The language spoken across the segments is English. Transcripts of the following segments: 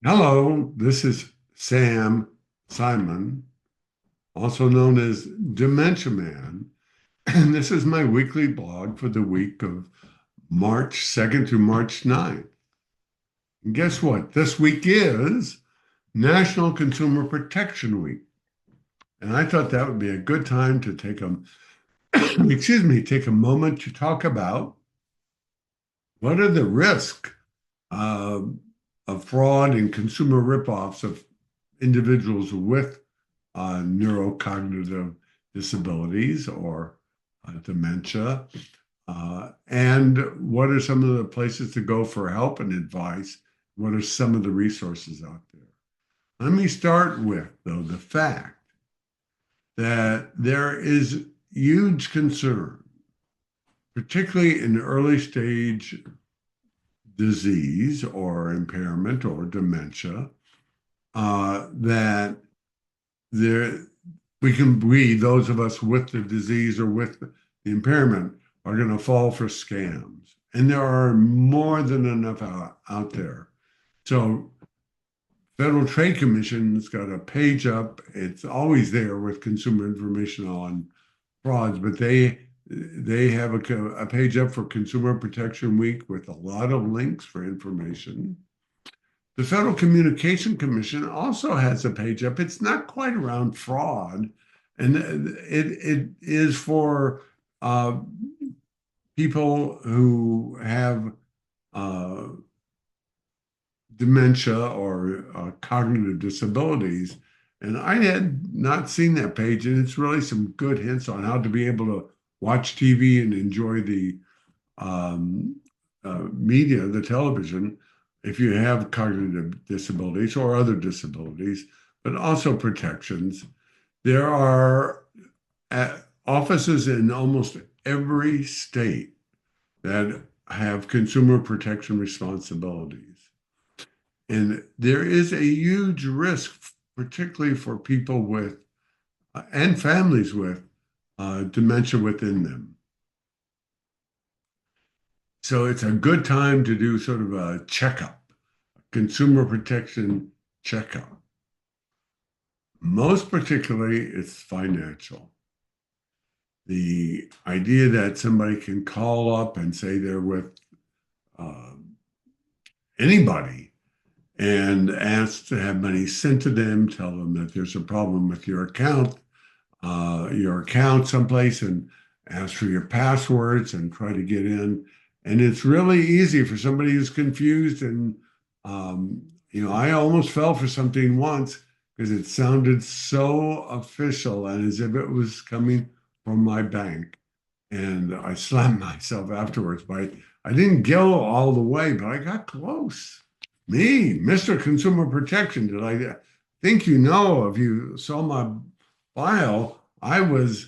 Hello, this is Sam Simon, also known as Dementia Man, and this is my weekly blog for the week of March 2nd through March 9th. And guess what? This week is National Consumer Protection Week. And I thought that would be a good time to take a take a moment to talk about what are the risks uh, of fraud and consumer ripoffs of individuals with neurocognitive disabilities or dementia, and what are some of the places to go for help and advice? What are some of the resources out there? Let me start with, though, the fact that there is huge concern, particularly in early stage disease or impairment or dementia, that there those of us with the disease or with the impairment, are going to fall for scams. And there are more than enough out there. So Federal Trade Commission's got a page up. It's always there with consumer information on frauds, but they have a page up for Consumer Protection Week with a lot of links for information. The Federal Communication Commission also has a page up. It's not quite around fraud, and it is for uh, people who have uh, dementia or cognitive disabilities. And I had not seen that page, and it's really some good hints on how to be able to watch TV and enjoy the um, media, the television, if you have cognitive disabilities or other disabilities, but also protections. There are offices in almost every state that have consumer protection responsibilities. And there is a huge risk, particularly for people with and families with dementia within them. So it's a good time to do sort of a checkup, a consumer protection checkup. Most particularly, it's financial. The idea that somebody can call up and say they're with uh, anybody and ask to have money sent to them, tell them that there's a problem with your account someplace, and ask for your passwords and try to get in. And it's really easy for somebody who's confused. And, I almost fell for something once because it sounded so official and as if it was coming from my bank. And I slammed myself afterwards. But I didn't go all the way, but I got close. Me, Mr. Consumer Protection. Did I think if you saw my bio, I was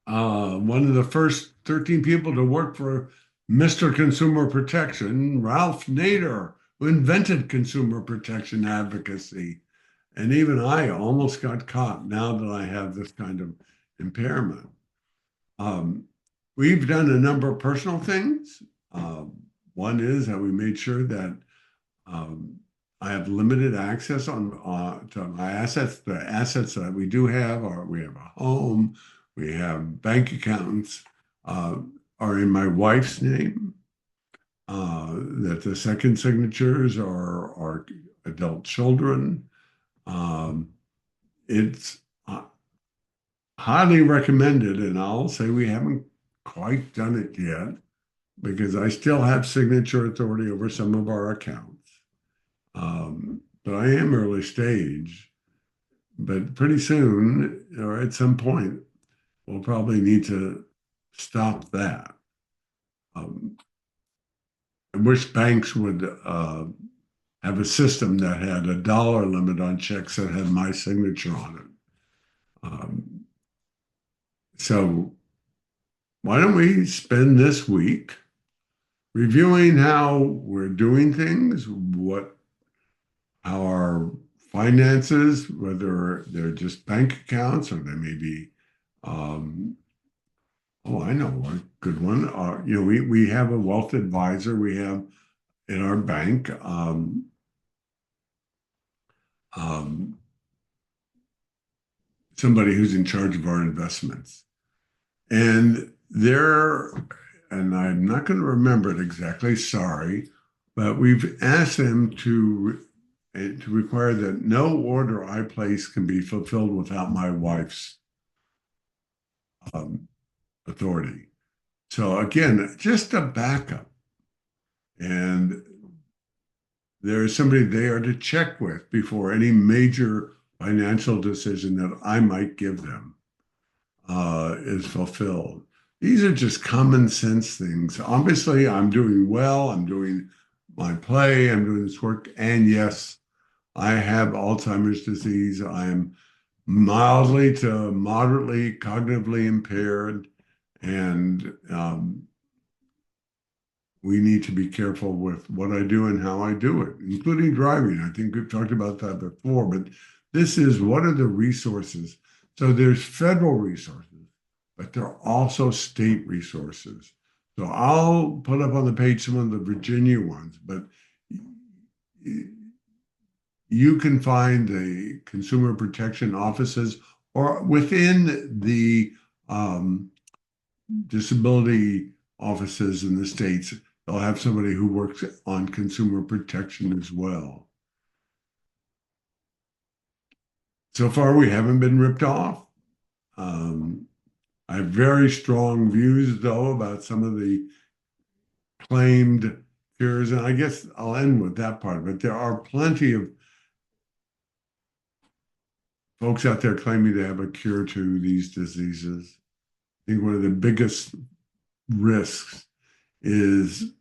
one of the first 13 people to work for Mr. Consumer Protection, Ralph Nader, who invented consumer protection advocacy. And even I almost got caught now that I have this kind of impairment. Um, we've done a number of personal things. One is that we made sure that um, I have limited access to my assets. The assets that we do have are we have a home, we have bank accounts uh, are in my wife's name. That the second signatures are our adult children. Um, it's highly recommended, and I'll say we haven't quite done it yet because I still have signature authority over some of our accounts. But I am early stage. But pretty soon, or at some point, we'll probably need to stop that. Um, I wish banks would have a system that had a dollar limit on checks that had my signature on it. So why don't we spend this week reviewing how we're doing things, what how our finances, whether they're just bank accounts or they may be, um, oh, I know one good one. We have a wealth advisor. We have in our bank, um, somebody who's in charge of our investments. And and I'm not going to remember it exactly, sorry, but we've asked them to require that no order I place can be fulfilled without my wife's um, authority. So again, just a backup. And there is somebody there to check with before any major financial decision that I might give them is fulfilled. These are just common sense things. Obviously, I'm doing well. I'm doing my play. I'm doing this work. And yes, I have Alzheimer's disease. I am mildly to moderately cognitively impaired. And we need to be careful with what I do and how I do it, including driving. I think we've talked about that before, but this is what are the resources? So there's federal resources, but there are also state resources. So I'll put up on the page some of the Virginia ones, but you can find the consumer protection offices or within the disability offices in the states, they'll have somebody who works on consumer protection as well. So far, we haven't been ripped off. I have very strong views, though, about some of the claimed cures, and I guess I'll end with that part of it. There are plenty of folks out there claiming to have a cure to these diseases. I think one of the biggest risks is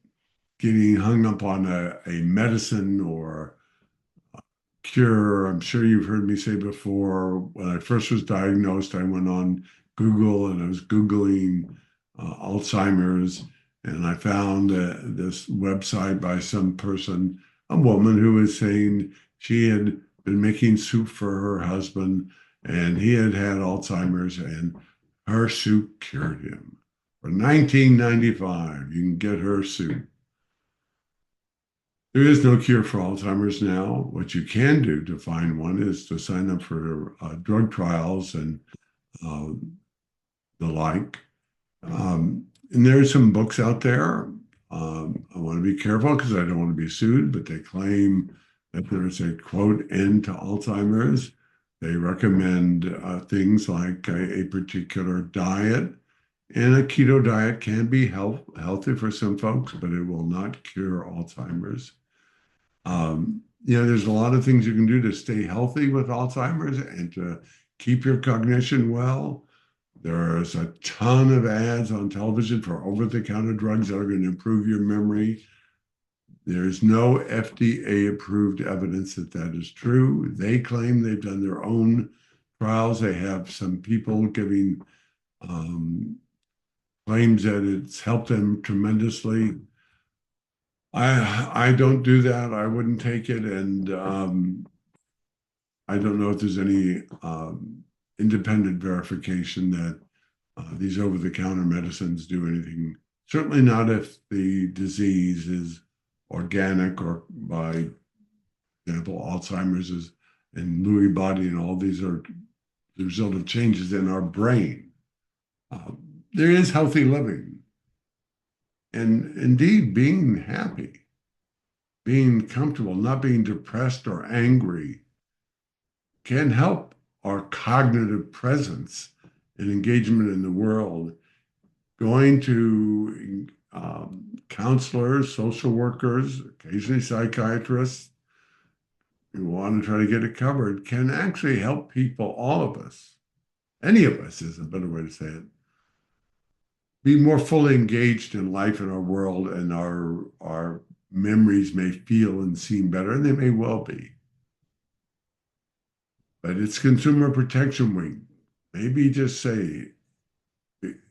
getting hung up on a medicine or a cure. I'm sure you've heard me say before, when I first was diagnosed, I went on Google and I was Googling Alzheimer's, and I found this website by some person, a woman who was saying she had been making soup for her husband and he had had Alzheimer's and her soup cured him. For 1995, you can get her soup. There is no cure for Alzheimer's now. What you can do to find one is to sign up for drug trials and uh, the like. And there's some books out there. I want to be careful because I don't want to be sued, but they claim that there's a quote end to Alzheimer's. They recommend things like a particular diet, and a keto diet can be healthy for some folks, but it will not cure Alzheimer's. There's a lot of things you can do to stay healthy with Alzheimer's and to keep your cognition well. There's a ton of ads on television for over-the-counter drugs that are going to improve your memory. There's no FDA-approved evidence that that is true. They claim they've done their own trials. They have some people giving claims that it's helped them tremendously. I don't do that. I wouldn't take it, and I don't know if there's any independent verification that these over-the-counter medicines do anything. Certainly not if the disease is organic or, by example, Alzheimer's is and Lewy body, and all these are the result of changes in our brain. There is healthy living, and indeed being happy, being comfortable, not being depressed or angry can help our cognitive presence and engagement in the world. Going to counselors, social workers, occasionally psychiatrists who want to try to get it covered can actually help people, all of us, any of us is a better way to say it, be more fully engaged in life in our world, and our memories may feel and seem better, and they may well be. But it's Consumer Protection Week. Maybe just say,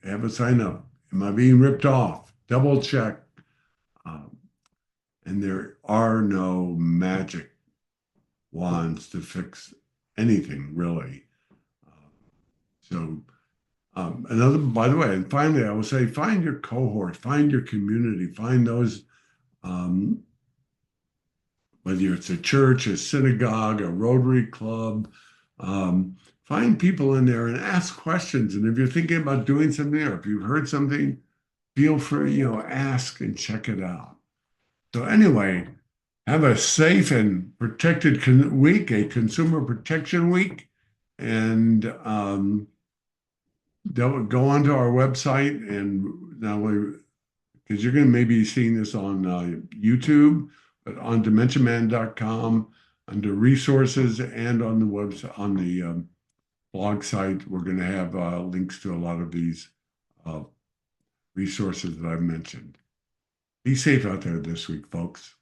have a sign up. Am I being ripped off? Double check. And there are no magic wands to fix anything, really. Another, by the way, and finally, I will say, find your cohort, find your community, find those whether it's a church, a synagogue, a Rotary Club. Find people in there and ask questions. And if you're thinking about doing something, or if you've heard something, feel free, ask and check it out. So anyway, have a safe and protected week, a consumer protection week, and go onto our website and not only because you're going to maybe seeing this on YouTube, but on DementiaMan.com under resources and on the website on the blog site, we're going to have links to a lot of these resources that I've mentioned. Be safe out there this week, folks.